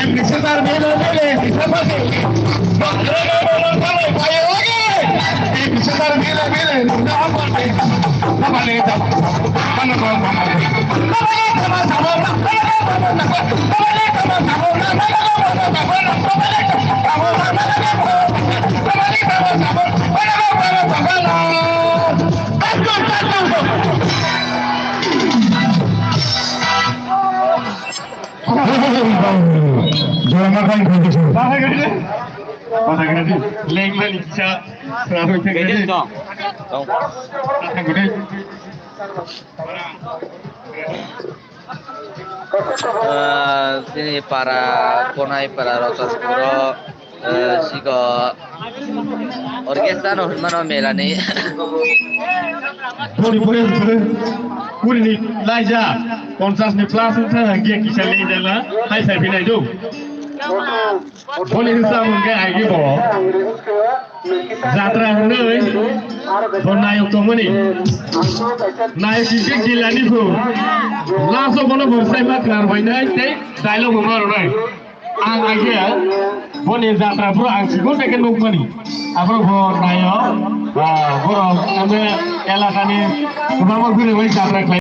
sekitar Mela bisa masuk. Sekitar Mela jangan makan gitu. Bahasa gede. Leng mana bisa. Selalu gede dong. Gede. Sini para Konai para rotas puro sigo orkestra no hermano Mela nih. Boleh. Kuri laja. Konsas ni plus itu lagi kisah lain jalan. Hai saya pindah itu. Boleh kita mungkin lagi bawa. Jatra hendak. Konai utama ni. Naik sisi gila ni tu. Langsung kono bersai maklar banyak itu. Dialog umar orang. Ang aja. Boleh jatra bro ang sigur mekan bukan ni. Apa bro nayo. Bro, kami elakani. Rumah guru boleh jatra.